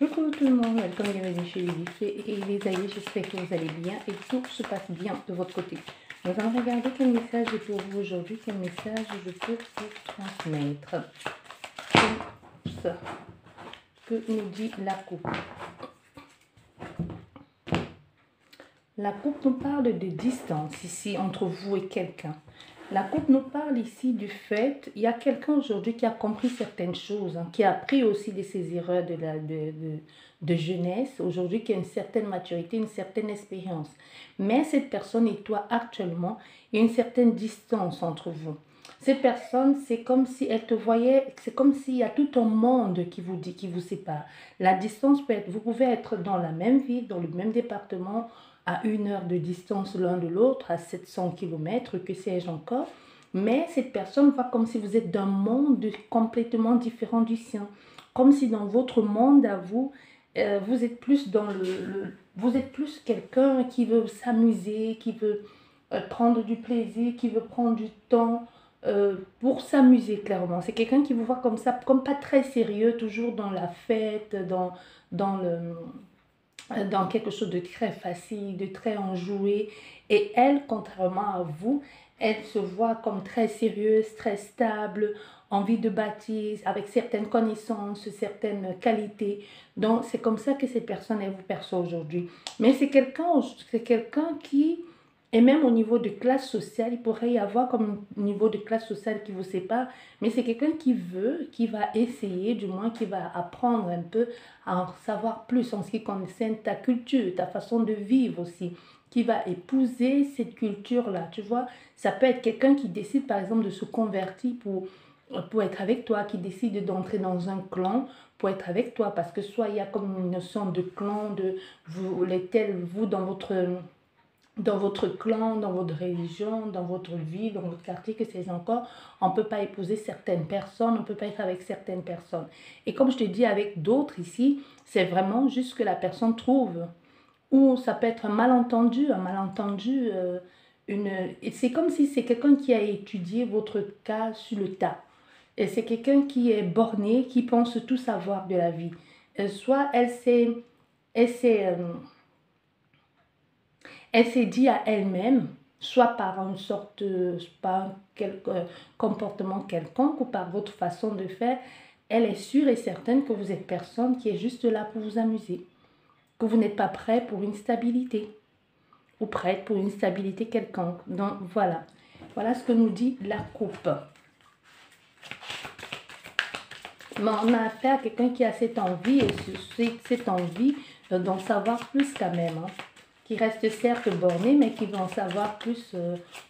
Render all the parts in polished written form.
Coucou tout le monde, welcome bienvenue chez les les amis, j'espère que vous allez bien et que tout se passe bien de votre côté. Nous allons regarder quel message est pour vous aujourd'hui, quel message je peux vous transmettre. Ça, que nous dit la coupe. La coupe nous parle de distance ici entre vous et quelqu'un. La coupe nous parle ici du fait, il y a quelqu'un aujourd'hui qui a compris certaines choses, qui a appris aussi de ses erreurs de jeunesse, aujourd'hui qui a une certaine maturité, une certaine expérience. Mais cette personne et toi actuellement, il y a une certaine distance entre vous. Cette personne, c'est comme si elle te voyait, c'est comme s'il y a tout un monde qui vous dit, qui vous sépare. La distance peut être, vous pouvez être dans la même ville, dans le même département, à 1 heure de distance l'un de l'autre, à 700 km, que sais-je encore. Mais cette personne voit comme si vous êtes d'un monde complètement différent du sien. Comme si dans votre monde à vous, vous êtes plus dans vous êtes plus quelqu'un qui veut s'amuser, qui veut prendre du plaisir, qui veut prendre du temps pour s'amuser clairement. C'est quelqu'un qui vous voit comme ça, comme pas très sérieux, toujours dans la fête, dans dans quelque chose de très facile, de très enjoué. Et elle, contrairement à vous, elle se voit comme très sérieuse, très stable, envie de bâtir, avec certaines connaissances, certaines qualités. Donc, c'est comme ça que ces personnes, elles vous perçoivent aujourd'hui. Mais c'est quelqu'un qui, et même au niveau de classe sociale, il pourrait y avoir comme un niveau de classe sociale qui vous sépare, mais c'est quelqu'un qui veut, qui va essayer, du moins qui va apprendre un peu à en savoir plus en ce qui concerne ta culture, ta façon de vivre aussi, qui va épouser cette culture-là, tu vois. Ça peut être quelqu'un qui décide par exemple de se convertir pour être avec toi, qui décide d'entrer dans un clan pour être avec toi, parce que soit il y a comme une notion de clan, de vous, lesquels vous dans votre clan, dans votre religion, dans votre vie, dans votre quartier, que c'est encore, on ne peut pas épouser certaines personnes, on ne peut pas être avec certaines personnes. Et comme je te dis avec d'autres ici, c'est vraiment juste que la personne trouve. Ou ça peut être un malentendu, c'est comme si c'est quelqu'un qui a étudié votre cas sur le tas. Et c'est quelqu'un qui est borné, qui pense tout savoir de la vie. Soit elle s'est, elle s'est dit à elle-même, soit par une sorte, par comportement quelconque ou par votre façon de faire, elle est sûre et certaine que vous êtes personne qui est juste là pour vous amuser, que vous n'êtes pas prêt pour une stabilité ou prête pour une stabilité quelconque. Donc voilà, voilà ce que nous dit la coupe. Mais on a affaire à quelqu'un qui a cette envie et cette envie d'en savoir plus quand même, qui reste certes borné, mais qui veut en savoir plus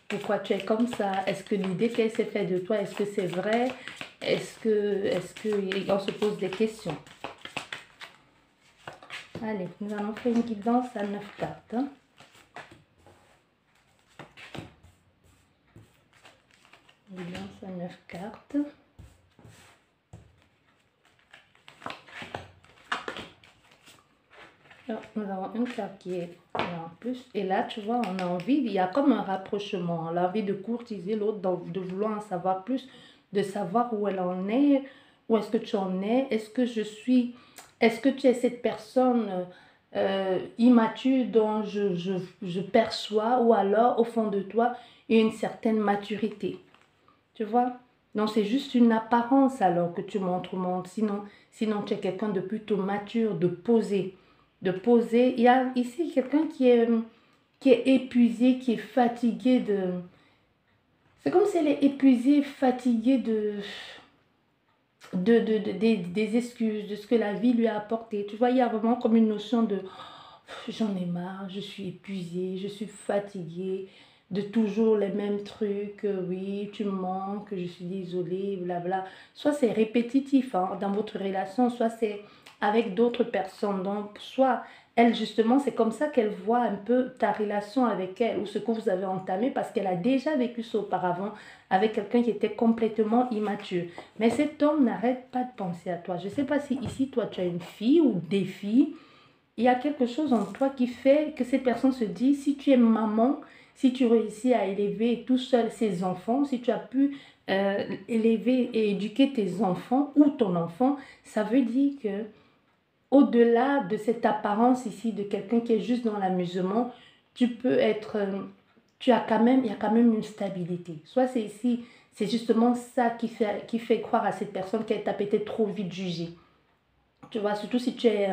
pourquoi tu es comme ça. Est-ce que l'idée qu'elle s'est faite de toi, est-ce que c'est vrai? On se pose des questions. Allez, nous allons faire une guidance à 9 cartes. Guidance à 9 cartes. Alors, nous avons une carte qui est là en plus. Et là, tu vois, on a envie, il y a comme un rapprochement. On a envie de courtiser l'autre, de vouloir en savoir plus, de savoir où elle en est, où est-ce que tu en es, est-ce que tu es cette personne immature dont je perçois, ou alors, au fond de toi, il y a une certaine maturité. Tu vois? Donc, c'est juste une apparence alors que tu montres au monde. Sinon tu es quelqu'un de plutôt mature, de posé. De poser. Il y a ici quelqu'un qui est épuisé, qui est fatigué de... C'est comme si elle est épuisée, fatiguée des excuses, de ce que la vie lui a apporté. Tu vois, il y a vraiment comme une notion de j'en ai marre, je suis épuisée, je suis fatiguée de toujours les mêmes trucs, oui, tu me manques, je suis désolée, blabla. Soit c'est répétitif dans votre relation, soit c'est avec d'autres personnes. Donc, soit elle, justement, c'est comme ça qu'elle voit un peu ta relation avec elle ou ce que vous avez entamé parce qu'elle a déjà vécu ça auparavant avec quelqu'un qui était complètement immature. Mais cet homme n'arrête pas de penser à toi. Je ne sais pas si ici, toi, tu as une fille ou des filles. Il y a quelque chose en toi qui fait que cette personne se dit, si tu es maman, si tu réussis à élever tout seul ses enfants, si tu as pu élever et éduquer tes enfants ou ton enfant, ça veut dire que au-delà de cette apparence ici de quelqu'un qui est juste dans l'amusement, tu peux être, tu as quand même, il y a quand même une stabilité. Soit c'est ici, c'est justement ça qui fait croire à cette personne qu'elle t'a peut-être trop vite jugé. Tu vois, surtout si tu es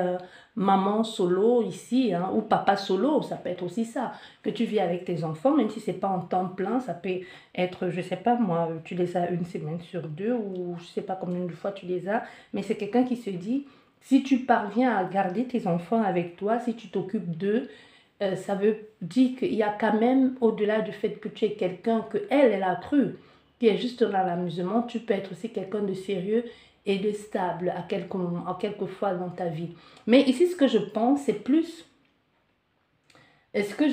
maman solo ici, hein, ou papa solo, ça peut être aussi ça, que tu vis avec tes enfants, même si c'est pas en temps plein, ça peut être, je sais pas moi, tu les as une semaine sur deux, ou je sais pas combien de fois tu les as, mais c'est quelqu'un qui se dit, si tu parviens à garder tes enfants avec toi, si tu t'occupes d'eux, ça veut dire qu'il y a quand même, au-delà du fait que tu es quelqu'un que elle a cru, qui est juste dans l'amusement, tu peux être aussi quelqu'un de sérieux et de stable à quelques fois dans ta vie. Mais ici, ce que je pense, c'est plus, est-ce que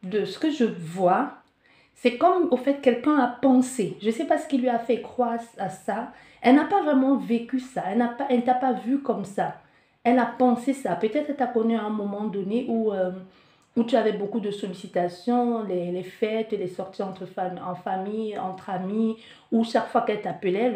de ce que je vois, c'est comme au fait quelqu'un a pensé. Je ne sais pas ce qui lui a fait croire à ça. Elle n'a pas vraiment vécu ça. Elle t'a pas vu comme ça. Elle a pensé ça. Peut-être elle t'a connu à un moment donné où tu avais beaucoup de sollicitations, les fêtes, les sorties en famille, entre amis, où chaque fois qu'elle t'appelait,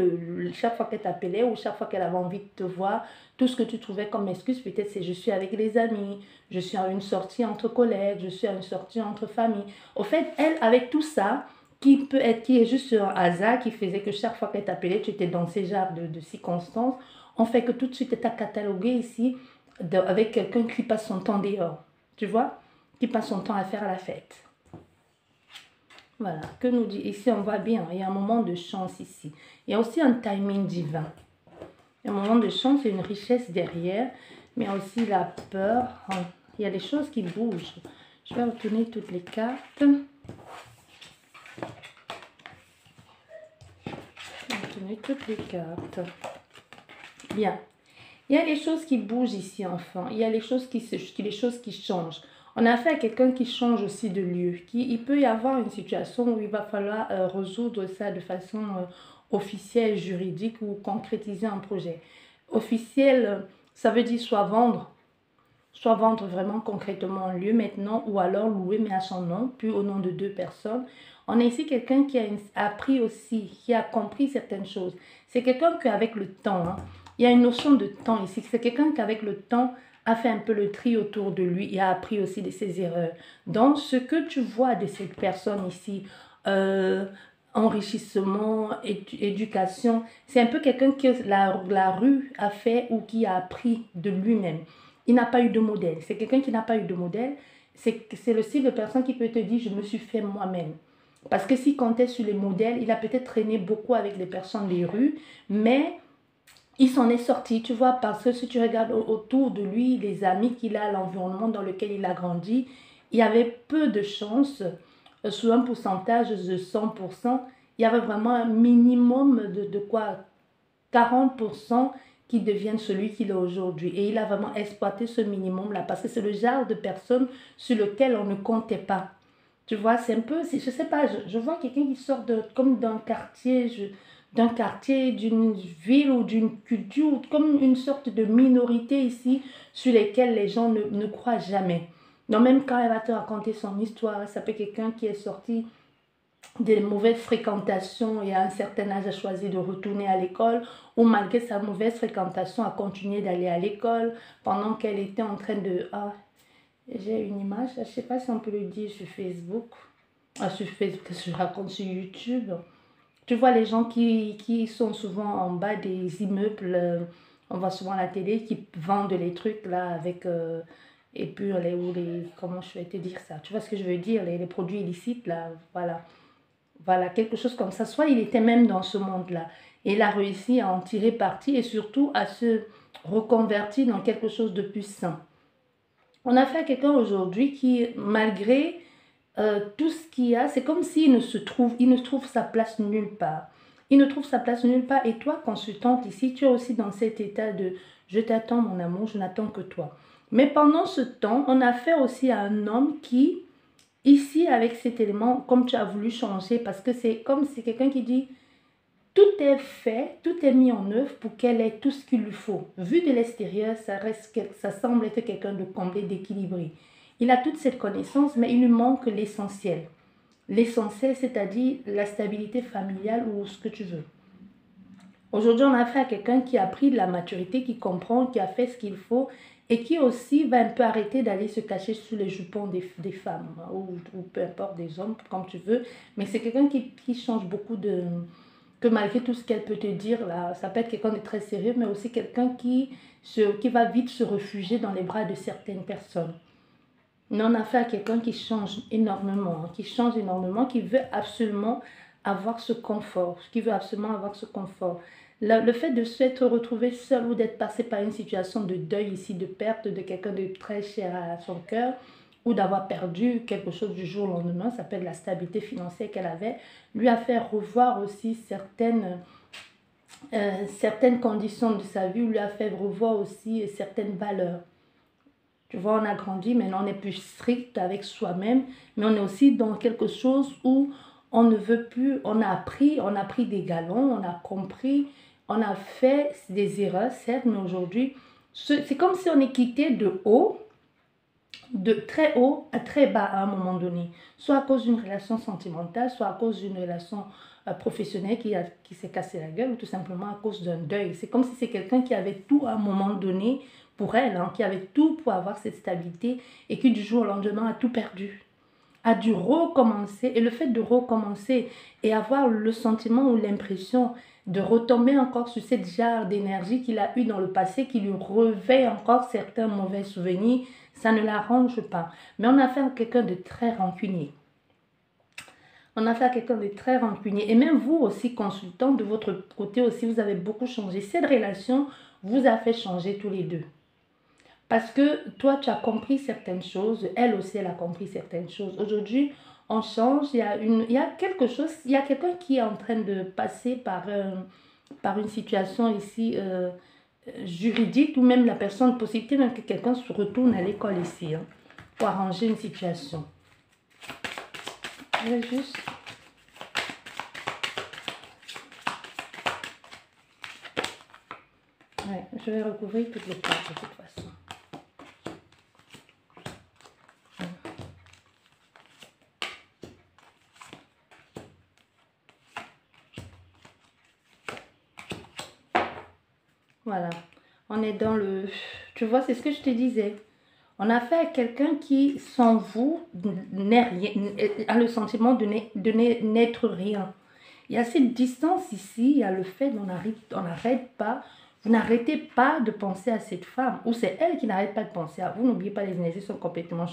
chaque fois qu'elle t'appelait ou chaque fois qu'elle avait envie de te voir, tout ce que tu trouvais comme excuse, peut-être c'est je suis avec les amis, je suis à une sortie entre collègues, je suis à une sortie entre familles. Au fait, elle, avec tout ça, qui est juste un hasard, qui faisait que chaque fois qu'elle t'appelait, tu étais dans ces genres de circonstances, on fait que tout de suite, elle t'a catalogué ici avec quelqu'un qui passe son temps dehors. Tu vois? Qui passe son temps à faire la fête. Voilà, que nous dit ici, on voit bien, il y a un moment de chance ici. Il y a aussi un timing divin. Il y a un moment de chance, il y a une richesse derrière, mais aussi la peur. Il y a des choses qui bougent. Je vais retourner toutes les cartes. Je vais retourner toutes les cartes. Bien. Il y a des choses qui bougent ici, enfant. Il y a des choses qui changent. On a affaire à quelqu'un qui change aussi de lieu. Il peut y avoir une situation où il va falloir résoudre ça de façon officielle, juridique ou concrétiser un projet. Officiel, ça veut dire soit vendre vraiment concrètement un lieu maintenant ou alors louer mais à son nom, puis au nom de deux personnes. On a ici quelqu'un qui a appris aussi, qui a compris certaines choses. C'est quelqu'un qui avec le temps, hein, il y a une notion de temps ici. C'est quelqu'un qui avec le temps a fait un peu le tri autour de lui et a appris aussi de ses erreurs. Donc ce que tu vois de cette personne ici, enrichissement, éducation, c'est un peu quelqu'un que la rue a fait ou qui a appris de lui-même. Il n'a pas eu de modèle. C'est quelqu'un qui n'a pas eu de modèle. C'est le style de personne qui peut te dire, je me suis fait moi-même. Parce que s'il comptait sur les modèles, il a peut-être traîné beaucoup avec les personnes des rues, mais il s'en est sorti, tu vois, parce que si tu regardes autour de lui, les amis qu'il a, l'environnement dans lequel il a grandi, il y avait peu de chances, sur un pourcentage de 100%, il y avait vraiment un minimum de quoi 40% qui devienne celui qu'il est aujourd'hui. Et il a vraiment exploité ce minimum-là parce que c'est le genre de personne sur lequel on ne comptait pas. Tu vois, c'est un peu, je sais pas, je vois quelqu'un qui sort comme d'un quartier, d'une ville ou d'une culture, comme une sorte de minorité ici sur lesquelles les gens ne croient jamais. Donc même quand elle va te raconter son histoire, ça peut être quelqu'un qui est sorti des mauvaises fréquentations et à un certain âge a choisi de retourner à l'école ou malgré sa mauvaise fréquentation a continué d'aller à l'école pendant qu'elle était en train de... Ah, j'ai une image, je ne sais pas si on peut le dire sur Facebook. Ah, sur Facebook, qu'est-ce que je raconte sur YouTube. Tu vois les gens qui sont souvent en bas des immeubles, on voit souvent à la télé, qui vendent les trucs là avec... et puis comment je vais te dire ça, tu vois ce que je veux dire, les produits illicites là, voilà. Voilà, quelque chose comme ça. Soit il était même dans ce monde-là. Et il a réussi à en tirer parti et surtout à se reconvertir dans quelque chose de plus sain. On a fait à quelqu'un aujourd'hui qui, malgré tout ce qu'il y a, c'est comme s'il il ne trouve sa place nulle part. Il ne trouve sa place nulle part. Et toi, consultante ici, tu es aussi dans cet état de je t'attends mon amour, je n'attends que toi. Mais pendant ce temps, on a affaire aussi à un homme qui ici, avec cet élément, comme tu as voulu changer, parce que c'est comme c'est quelqu'un qui dit, tout est fait, tout est mis en œuvre pour qu'elle ait tout ce qu'il lui faut. Vu de l'extérieur, ça semble être quelqu'un de comblé, d'équilibré. Il a toute cette connaissance, mais il lui manque l'essentiel. L'essentiel, c'est-à-dire la stabilité familiale ou ce que tu veux. Aujourd'hui, on a affaire à quelqu'un qui a pris de la maturité, qui comprend, qui a fait ce qu'il faut et qui aussi va un peu arrêter d'aller se cacher sous les jupons des femmes ou peu importe des hommes, comme tu veux. Mais c'est quelqu'un qui change beaucoup de... que malgré tout ce qu'elle peut te dire, là, ça peut être quelqu'un de très sérieux, mais aussi quelqu'un qui va vite se réfugier dans les bras de certaines personnes. Mais on a affaire à quelqu'un qui change énormément, qui veut absolument avoir ce confort, qui veut absolument avoir ce confort. Le fait de s'être retrouvé seul ou d'être passé par une situation de deuil ici, de perte de quelqu'un de très cher à son cœur, ou d'avoir perdu quelque chose du jour au lendemain, ça s'appelle la stabilité financière qu'elle avait, lui a fait revoir aussi certaines conditions de sa vie, lui a fait revoir aussi certaines valeurs. Tu vois, on a grandi, maintenant on est plus strict avec soi-même, mais on est aussi dans quelque chose où on ne veut plus, on a pris des galons, on a compris, on a fait des erreurs, certes, mais aujourd'hui, c'est comme si on est quitté de très haut à très bas à un moment donné, soit à cause d'une relation sentimentale, soit à cause d'une relation professionnelle qui s'est cassé la gueule, ou tout simplement à cause d'un deuil. C'est comme si c'est quelqu'un qui avait tout à un moment donné pour elle, hein, qui avait tout pour avoir cette stabilité et qui du jour au lendemain a tout perdu, a dû recommencer. Et le fait de recommencer et avoir le sentiment ou l'impression de retomber encore sur cette jarre d'énergie qu'il a eue dans le passé, qui lui réveille encore certains mauvais souvenirs, ça ne l'arrange pas. Mais on a affaire à quelqu'un de très rancunier. On a affaire à quelqu'un de très rancunier. Et même vous aussi, consultant, de votre côté aussi, vous avez beaucoup changé. Cette relation vous a fait changer tous les deux. Parce que toi, tu as compris certaines choses, elle aussi, elle a compris certaines choses. Aujourd'hui, on change, il y a quelque chose, il y a quelqu'un qui est en train de passer par une situation ici juridique, ou même la personne, possibilité même que quelqu'un se retourne à l'école ici, hein, pour arranger une situation. Je vais juste... Ouais, je vais recouvrir toutes les cartes de toute façon. Voilà, on est dans le... Tu vois, c'est ce que je te disais. On a affaire à quelqu'un qui, sans vous, n'est rien, a le sentiment de n'être rien. Il y a cette distance ici, il y a le fait qu'on n'arrête pas, vous n'arrêtez pas de penser à cette femme, ou c'est elle qui n'arrête pas de penser à vous. N'oubliez pas, les énergies sont complètement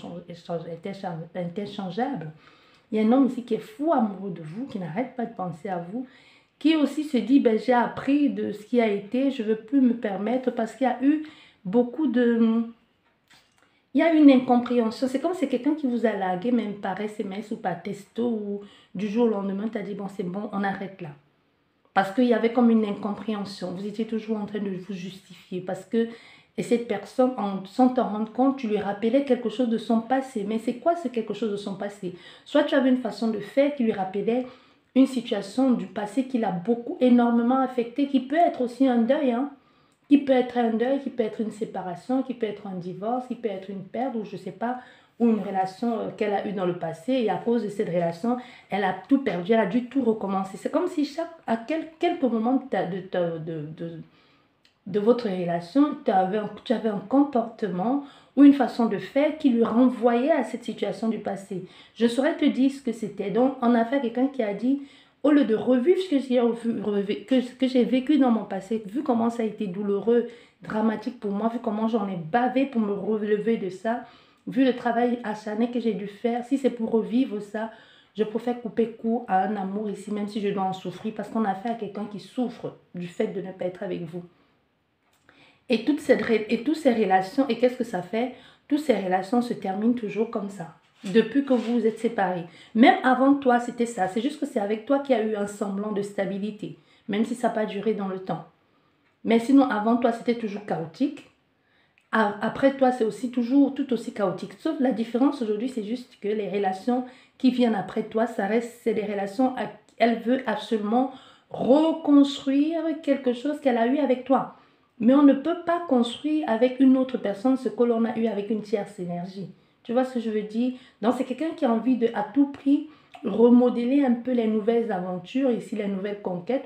interchangeables. Il y a un homme ici qui est fou amoureux de vous, qui n'arrête pas de penser à vous, qui aussi se dit, ben, j'ai appris de ce qui a été, je ne veux plus me permettre, parce qu'il y a eu beaucoup de... Il y a une incompréhension. C'est comme si c'est quelqu'un qui vous a largué, même par SMS ou par texto, ou du jour au lendemain, tu as dit, bon, c'est bon, on arrête là. Parce qu'il y avait comme une incompréhension. Vous étiez toujours en train de vous justifier. Parce que et cette personne, sans t'en rendre compte, tu lui rappelais quelque chose de son passé. Mais c'est quoi ce quelque chose de son passé? Soit tu avais une façon de faire qui lui rappelait une situation du passé qui l'a énormément affecté, qui peut être aussi un deuil, hein? Qui peut être un deuil, qui peut être une séparation, qui peut être un divorce, qui peut être une perte, ou je ne sais pas, ou une relation qu'elle a eue dans le passé, et à cause de cette relation, elle a tout perdu, elle a dû tout recommencer. C'est comme si à quelques moments de votre relation, tu avais un comportement ou une façon de faire qui lui renvoyait à cette situation du passé. Je saurais te dire ce que c'était. Donc, on a fait à quelqu'un qui a dit, au lieu de revivre ce que j'ai vécu dans mon passé, vu comment ça a été douloureux, dramatique pour moi, vu comment j'en ai bavé pour me relever de ça, vu le travail acharné que j'ai dû faire, si c'est pour revivre ça, je préfère couper court à un amour ici, même si je dois en souffrir, parce qu'on a fait à quelqu'un qui souffre du fait de ne pas être avec vous. Et toutes ces relations, et qu'est-ce que ça fait? Toutes ces relations se terminent toujours comme ça, depuis que vous vous êtes séparés. Même avant toi, c'était ça. C'est juste que c'est avec toi qu'il y a eu un semblant de stabilité, même si ça n'a pas duré dans le temps. Mais sinon, avant toi, c'était toujours chaotique. Après toi, c'est aussi toujours tout aussi chaotique. Sauf la différence aujourd'hui, c'est juste que les relations qui viennent après toi, c'est des relations, elle veut absolument reconstruire quelque chose qu'elle a eu avec toi. Mais on ne peut pas construire avec une autre personne ce que l'on a eu avec une tierce énergie. Tu vois ce que je veux dire? Donc, c'est quelqu'un qui a envie de, à tout prix, remodeler un peu les nouvelles aventures, ici les nouvelles conquêtes,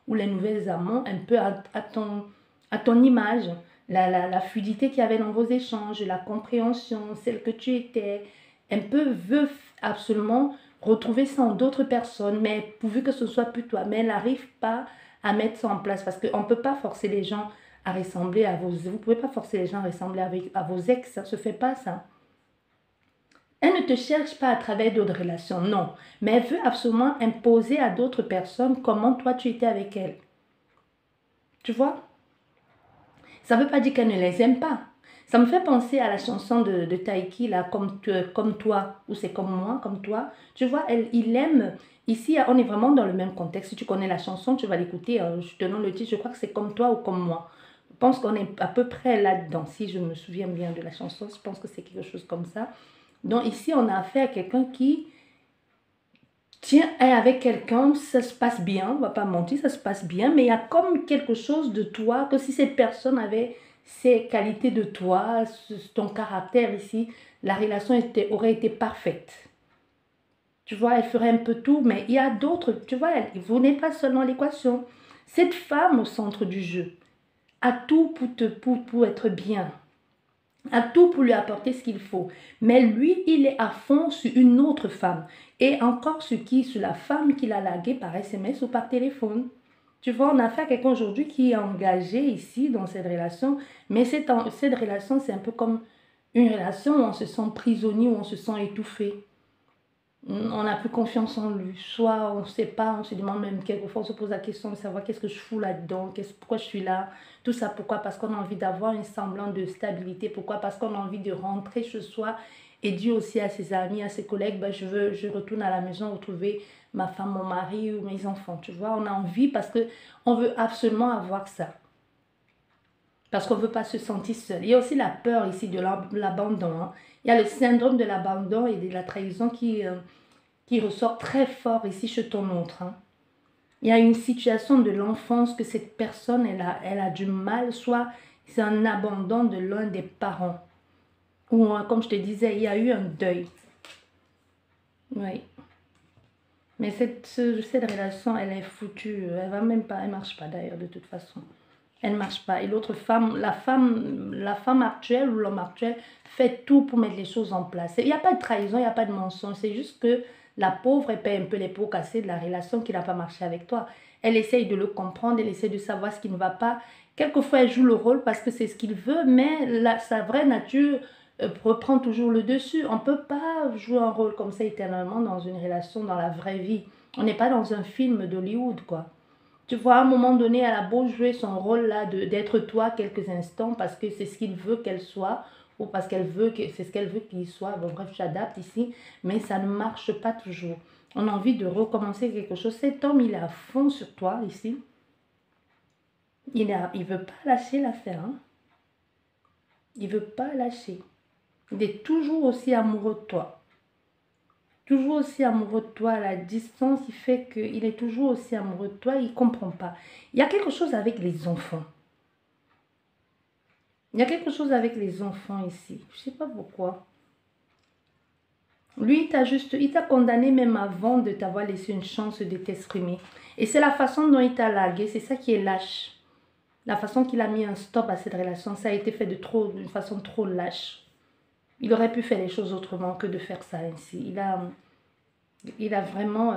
ou les nouvelles amants un peu à ton image. La fluidité qu'il y avait dans vos échanges, la compréhension, celle que tu étais, un peu veut absolument retrouver ça en d'autres personnes, mais pourvu que ce soit plus toi. Mais elle n'arrive pas à mettre ça en place parce qu'on ne peut pas forcer les gens à ressembler à vos... Vous ne pouvez pas forcer les gens à ressembler à vos ex, ça ne se fait pas ça. Elle ne te cherche pas à travers d'autres relations, non. Mais elle veut absolument imposer à d'autres personnes comment toi tu étais avec elle. Tu vois? Ça ne veut pas dire qu'elle ne les aime pas. Ça me fait penser à la chanson de Taiki, là, comme toi, ou c'est comme moi, comme toi. Tu vois, il aime. Ici, on est vraiment dans le même contexte. Si tu connais la chanson, tu vas l'écouter. Je te donne le titre, je crois que c'est comme toi ou comme moi. Je pense qu'on est à peu près là-dedans. Si je me souviens bien de la chanson, je pense que c'est quelque chose comme ça. Donc ici, on a affaire à quelqu'un qui tient avec quelqu'un, ça se passe bien, on va pas mentir, ça se passe bien, mais il y a comme quelque chose de toi, que si cette personne avait ces qualités de toi, ton caractère ici, la relation aurait été parfaite. Tu vois, elle ferait un peu tout, mais il y a d'autres, tu vois, vous n'êtes pas seul dans l'équation. Cette femme au centre du jeu a tout pour être bien, a tout pour lui apporter ce qu'il faut. Mais lui, il est à fond sur une autre femme. Et encore sur qui? Sur la femme qu'il a larguée par SMS ou par téléphone. Tu vois, on a affaire à quelqu'un aujourd'hui qui est engagé ici dans cette relation. Mais cette relation, c'est un peu comme une relation où on se sent prisonnier, où on se sent étouffé. On n'a plus confiance en lui. Soit on ne sait pas, on se demande même quelquefois, on se pose la question de savoir qu'est-ce que je fous là-dedans, pourquoi je suis là. Tout ça, pourquoi? Parce qu'on a envie d'avoir un semblant de stabilité. Pourquoi? Parce qu'on a envie de rentrer chez soi et dire aussi à ses amis, à ses collègues, ben, je retourne à la maison retrouver ma femme, mon mari ou mes enfants. Tu vois, on a envie parce qu'on veut absolument avoir ça. Parce qu'on ne veut pas se sentir seul. Il y a aussi la peur ici de l'abandon. Hein. Il y a le syndrome de l'abandon et de la trahison qui ressort très fort ici chez ton autre. Hein. Il y a une situation de l'enfance que cette personne, elle a du mal, soit c'est un abandon de l'un des parents. Ou comme je te disais, il y a eu un deuil. Oui. Mais cette relation, elle est foutue. Elle va même pas, elle marche pas d'ailleurs de toute façon. Elle ne marche pas. Et l'autre femme, la femme actuelle ou l'homme actuel fait tout pour mettre les choses en place. Il n'y a pas de trahison, il n'y a pas de mensonge. C'est juste que la pauvre, elle paie un peu les pots cassés de la relation qui n'a pas marché avec toi. Elle essaye de le comprendre, elle essaye de savoir ce qui ne va pas. Quelquefois, elle joue le rôle parce que c'est ce qu'il veut, mais sa vraie nature reprend toujours le dessus. On ne peut pas jouer un rôle comme ça éternellement dans une relation, dans la vraie vie. On n'est pas dans un film d'Hollywood, quoi. Tu vois, à un moment donné, elle a beau jouer son rôle là d'être toi quelques instants parce que c'est ce qu'il veut qu'elle soit ou parce qu'elle veut que c'est ce qu'elle veut qu'il soit. Bon, bref, j'adapte ici, mais ça ne marche pas toujours. On a envie de recommencer quelque chose. Cet homme, il est à fond sur toi ici. Il veut pas lâcher l'affaire. Hein. Il veut pas lâcher. Il est toujours aussi amoureux de toi. Toujours aussi amoureux de toi, la distance, il fait qu'il est toujours aussi amoureux de toi, il ne comprend pas. Il y a quelque chose avec les enfants. Il y a quelque chose avec les enfants ici. Je ne sais pas pourquoi. Lui, il t'a condamné même avant de t'avoir laissé une chance de t'exprimer. Et c'est la façon dont il t'a largué, c'est ça qui est lâche. La façon qu'il a mis un stop à cette relation, ça a été fait d'une façon trop lâche. Il aurait pu faire les choses autrement que de faire ça ainsi. Il a vraiment...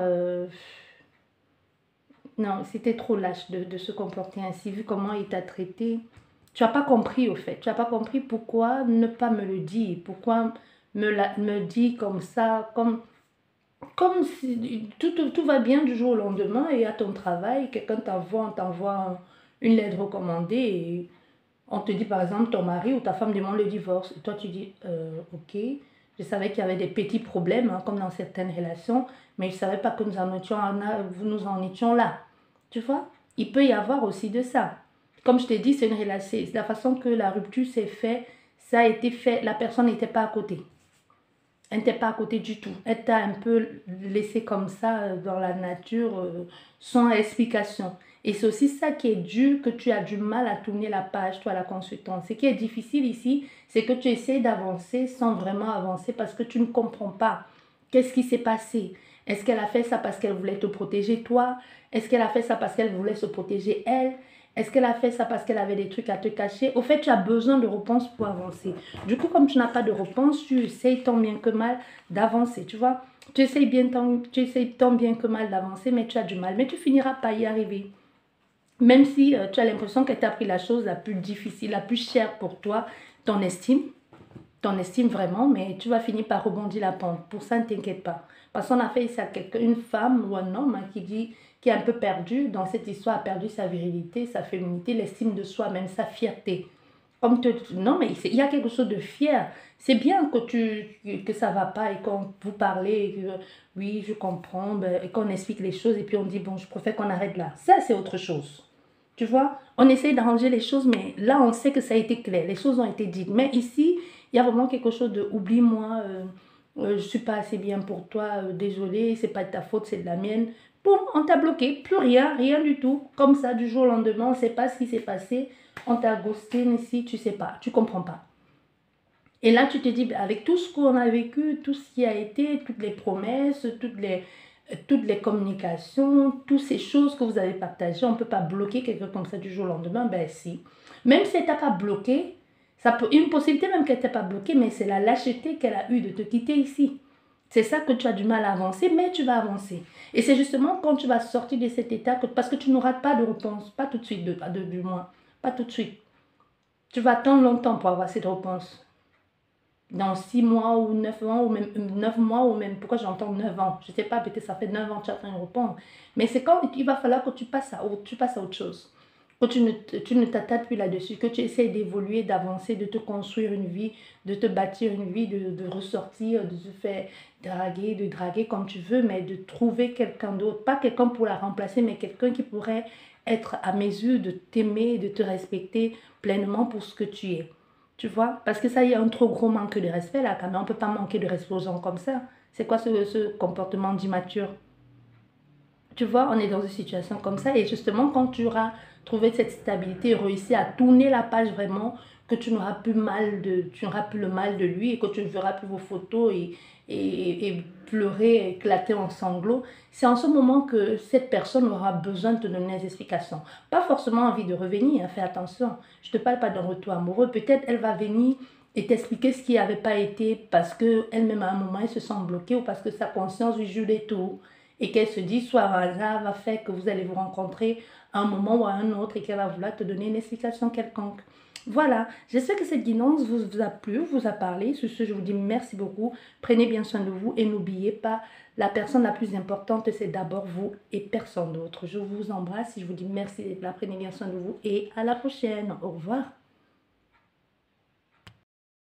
Non, c'était trop lâche de se comporter ainsi, vu comment il t'a traité. Tu n'as pas compris, au fait. Tu n'as pas compris pourquoi ne pas me le dire. Pourquoi me dire comme ça, comme si tout va bien du jour au lendemain et à ton travail, quelqu'un t'envoie une lettre recommandée et on te dit par exemple ton mari ou ta femme demande le divorce. Et toi tu dis ok, je savais qu'il y avait des petits problèmes hein, comme dans certaines relations, mais je ne savais pas que nous en étions là. Tu vois, il peut y avoir aussi de ça. Comme je t'ai dit, c'est une relation. La façon que la rupture s'est faite, ça a été fait, la personne n'était pas à côté. Elle n'était pas à côté du tout. Elle t'a un peu laissé comme ça dans la nature, sans explication. Et c'est aussi ça qui est dur, que tu as du mal à tourner la page, toi, la consultante. Ce qui est difficile ici, c'est que tu essaies d'avancer sans vraiment avancer parce que tu ne comprends pas. Qu'est-ce qui s'est passé? Est-ce qu'elle a fait ça parce qu'elle voulait te protéger toi? Est-ce qu'elle a fait ça parce qu'elle voulait se protéger elle? Est-ce qu'elle a fait ça parce qu'elle avait des trucs à te cacher? Au fait, tu as besoin de réponses pour avancer. Du coup, comme tu n'as pas de réponse, tu essayes tant bien que mal d'avancer, tu vois. Tu essayes tant bien que mal d'avancer, mais tu as du mal. Mais tu finiras par y arriver. Même si tu as l'impression que tu as pris la chose la plus difficile, la plus chère pour toi, ton estime vraiment, mais tu vas finir par rebondir la pente. Pour ça, ne t'inquiète pas. Parce qu'on a fait ça à quelqu'un, une femme ou un homme hein, qui est un peu perdu dans cette histoire, a perdu sa virilité, sa féminité, l'estime de soi, même sa fierté. Non, mais il y a quelque chose de fier. C'est bien que ça va pas et qu'on vous parlez, et que, oui, je comprends, ben, et qu'on explique les choses et puis on dit, bon, je préfère qu'on arrête là. Ça, c'est autre chose. Tu vois, on essaye d'arranger les choses, mais là, on sait que ça a été clair. Les choses ont été dites. Mais ici, il y a vraiment quelque chose de oublie-moi, je ne suis pas assez bien pour toi, désolé, c'est pas de ta faute, c'est de la mienne. Boum, on t'a bloqué, plus rien, rien du tout. Comme ça, du jour au lendemain, on ne sait pas ce qui s'est passé. On t'a ghosté ici, tu ne sais pas, tu ne comprends pas. Et là, tu te dis, avec tout ce qu'on a vécu, tout ce qui a été, toutes les promesses, toutes les communications, toutes ces choses que vous avez partagées, on ne peut pas bloquer quelqu'un comme ça du jour au lendemain. Ben si. Même si elle t'a pas bloqué, ça peut, une possibilité même qu'elle ne t'a pas bloqué, mais c'est la lâcheté qu'elle a eue de te quitter ici. C'est ça que tu as du mal à avancer, mais tu vas avancer. Et c'est justement quand tu vas sortir de cet état, parce que tu n'auras pas de réponse, pas tout de suite, du moins, pas tout de suite. Tu vas attendre longtemps pour avoir cette réponse. Dans 6 mois ou 9 ans, ou même 9 mois, ou même, pourquoi j'entends 9 ans? Je ne sais pas, peut-être ça fait 9 ans que tu attends une réponse. Mais c'est quand il va falloir que tu passes à autre chose. Que tu ne t'attardes plus là-dessus, que tu essaies d'évoluer, d'avancer, de te construire une vie, de te bâtir une vie, de ressortir, de te faire draguer, de draguer comme tu veux, mais de trouver quelqu'un d'autre. Pas quelqu'un pour la remplacer, mais quelqu'un qui pourrait être à mesure de t'aimer, de te respecter pleinement pour ce que tu es. Tu vois? Parce que ça, il y a un trop gros manque de respect là, quand même. On ne peut pas manquer de respect aux gens comme ça. C'est quoi ce comportement d'immature? Tu vois, on est dans une situation comme ça. Et justement, quand tu auras trouvé cette stabilité et réussi à tourner la page vraiment, que tu n'auras plus le mal de lui et que tu ne verras plus vos photos et pleurer, éclater en sanglots, c'est en ce moment que cette personne aura besoin de te donner des explications. Pas forcément envie de revenir, hein, fais attention. Je ne te parle pas d'un retour amoureux. Peut-être elle va venir et t'expliquer ce qui n'avait pas été parce qu'elle-même à un moment elle se sent bloquée ou parce que sa conscience lui joue des tours et qu'elle se dit soit un hasard va faire que vous allez vous rencontrer à un moment ou à un autre et qu'elle va vouloir te donner une explication quelconque. Voilà, j'espère que cette guidance vous a plu, vous a parlé. Sur ce, je vous dis merci beaucoup. Prenez bien soin de vous et n'oubliez pas, la personne la plus importante, c'est d'abord vous et personne d'autre. Je vous embrasse et je vous dis merci d'être là. Prenez bien soin de vous et à la prochaine. Au revoir.